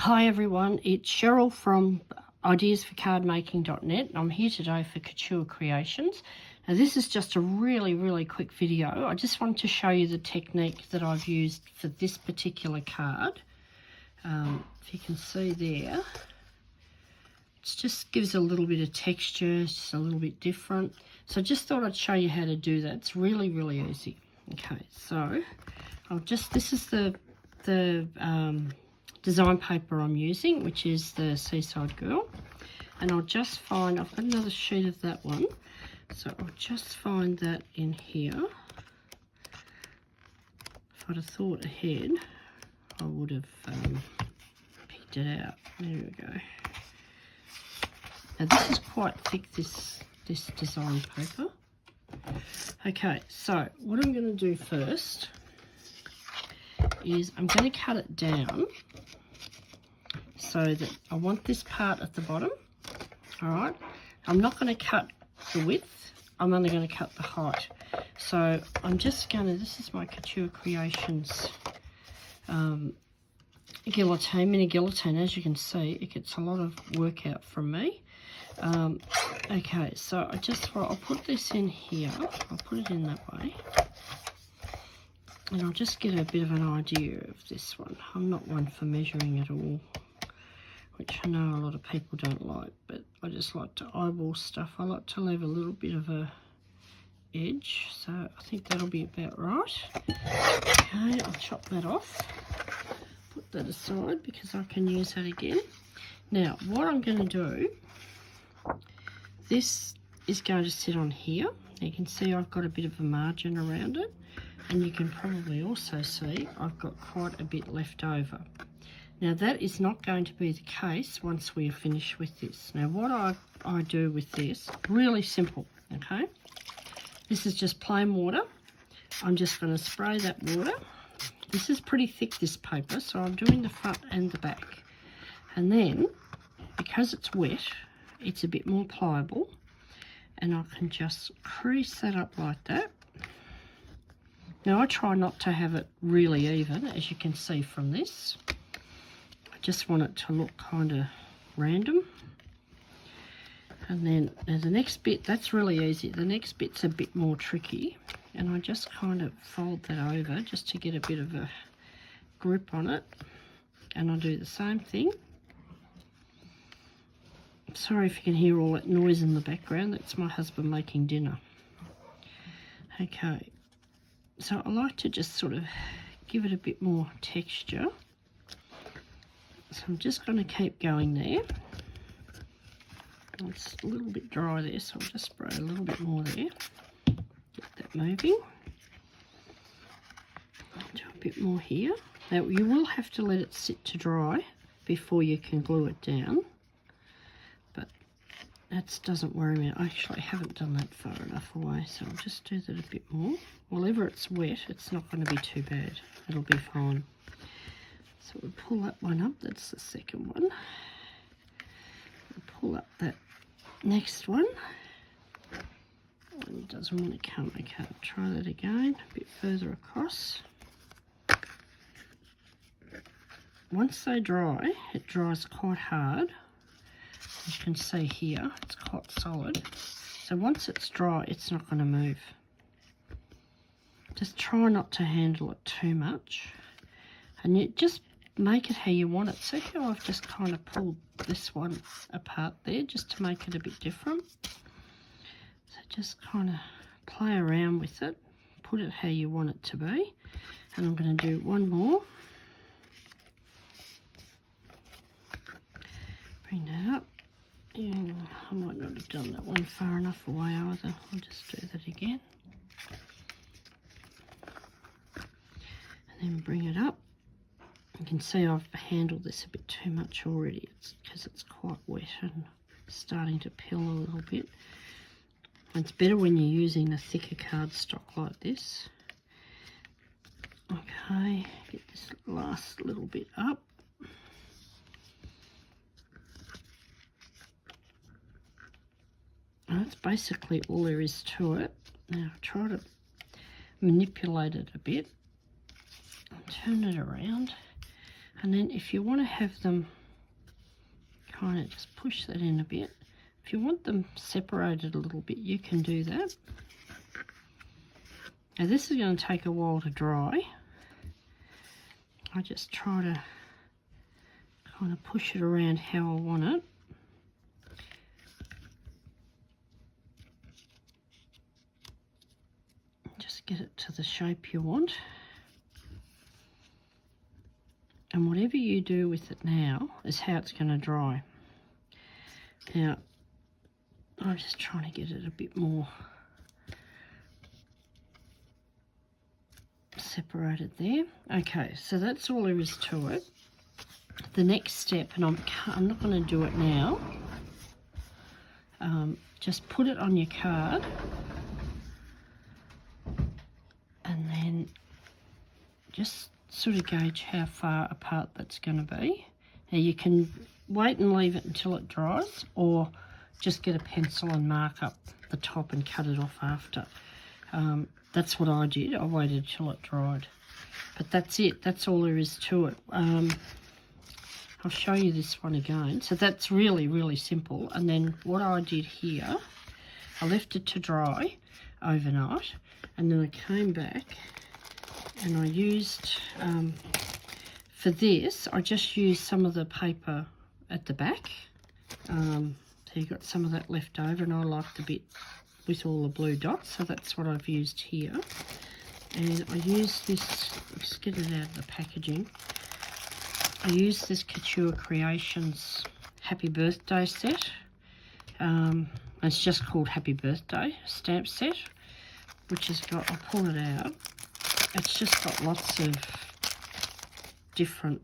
Hi everyone, it's Cheryl from ideasforcardmaking.net. I'm here today for Couture Creations. Now this is just a really quick video. I just wanted to show you the technique that I've used for this particular card. If you can see there, it just gives a little bit of texture, it's just a little bit different. So I just thought I'd show you how to do that. It's really easy. Okay, so this is the design paper I'm using, which is the Seaside Girl, and I'll just find, I've got another sheet of that one, so I'll just find that in here. If I'd have thought ahead, I would have picked it out. There we go. Now this is quite thick, this design paper. Okay, so what I'm going to do first is I'm going to cut it down so that I want this part at the bottom. All right, I'm not going to cut the width, I'm only going to cut the height. So I'm just going to, this is my Couture Creations guillotine, mini guillotine. As you can see, it gets a lot of work out from me. Okay, so I'll put this in here, I'll put it in that way, and I'll just get a bit of an idea of this one. I'm not one for measuring at all, which I know a lot of people don't like, but I just like to eyeball stuff. I like to leave a little bit of a edge, so I think that'll be about right. Okay, I'll chop that off, put that aside because I can use that again. Now, what I'm going to do, this is going to sit on here. You can see I've got a bit of a margin around it, and you can probably also see I've got quite a bit left over. Now that is not going to be the case once we are finished with this. Now what I do with this, really simple, okay? This is just plain water. I'm just going to spray that water. This is pretty thick, this paper, so I'm doing the front and the back. And then, because it's wet, it's a bit more pliable, and I can just crease that up like that. Now I try not to have it really even, as you can see from this. I just want it to look kind of random. And then now the next bit, that's really easy. The next bit's a bit more tricky, and I just kind of fold that over just to get a bit of a grip on it. And I'll do the same thing. Sorry if you can hear all that noise in the background, that's my husband making dinner. Okay, so I like to just sort of give it a bit more texture. So I'm just going to keep going there. It's a little bit dry there, so I'll just spray a little bit more there. Get that moving. Do a bit more here. Now you will have to let it sit to dry before you can glue it down. That doesn't worry me. I actually haven't done that far enough away, so I'll just do that a bit more. Whenever it's wet, it's not going to be too bad. It'll be fine. So we'll pull that one up. That's the second one. We'll pull up that next one. And it doesn't want to come. Okay, I'll try that again. A bit further across. Once they dry, it dries quite hard. As you can see here, it's quite solid. So once it's dry, it's not going to move. Just try not to handle it too much. And you just make it how you want it. See how I've just kind of pulled this one apart there, just to make it a bit different. So just kind of play around with it. Put it how you want it to be. And I'm going to do one more. Bring that up. Yeah, I might not have done that one far enough away either. I'll just do that again. And then bring it up. You can see I've handled this a bit too much already. It's because it's quite wet and starting to peel a little bit. It's better when you're using a thicker cardstock like this. Okay, get this last little bit up. That's basically all there is to it. Now try to manipulate it a bit. I'll turn it around. And then if you want to have them kind of just push that in a bit. If you want them separated a little bit, you can do that. Now this is going to take a while to dry. I just try to kind of push it around how I want it. Just get it to the shape you want. And whatever you do with it now is how it's going to dry. Now, I'm just trying to get it a bit more separated there. Okay, so that's all there is to it. The next step, and I'm not going to do it now, just put it on your card and then just sort of gauge how far apart that's going to be. Now you can wait and leave it until it dries, or just get a pencil and mark up the top and cut it off after. That's what I did. I waited till it dried. But that's it. That's all there is to it. I'll show you this one again. So that's really, really simple. And then what I did here, I left it to dry overnight, and then I came back and I used, for this, I just used some of the paper at the back. So you got some of that left over, and I like the bit with all the blue dots, so that's what I've used here. And I used this, let's get it out of the packaging. I used this Couture Creations Happy Birthday set. It's just called Happy Birthday stamp set, which has got, I'll pull it out. It's just got lots of different,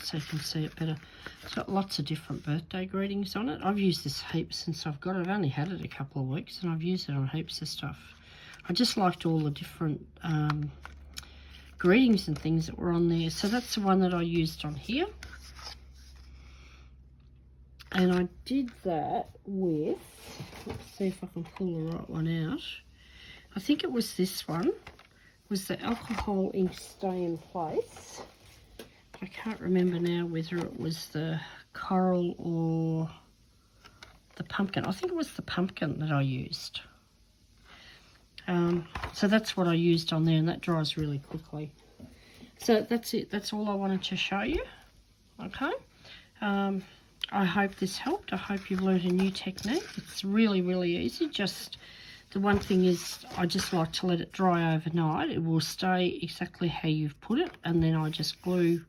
so you can see it better. It's got lots of different birthday greetings on it. I've used this heaps since I've got it. I've only had it a couple of weeks, and I've used it on heaps of stuff. I just liked all the different greetings and things that were on there. So that's the one that I used on here. And I did that with, let's see if I can pull the right one out. I think it was this one, was the Alcohol Ink Stay in Place. I can't remember now whether it was the coral or the pumpkin. I think it was the pumpkin that I used. So that's what I used on there, and that dries really quickly. So that's it. That's all I wanted to show you. Okay. I hope this helped. I hope you've learned a new technique. It's really, really easy. Just the one thing is I just like to let it dry overnight. It will stay exactly how you've put it, and then I just glue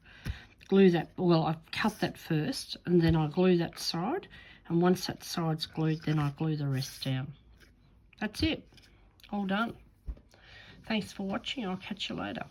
that. Well, I cut that first, and then I glue that side, and once that side's glued, then I glue the rest down. That's it. All done. Thanks for watching. I'll catch you later.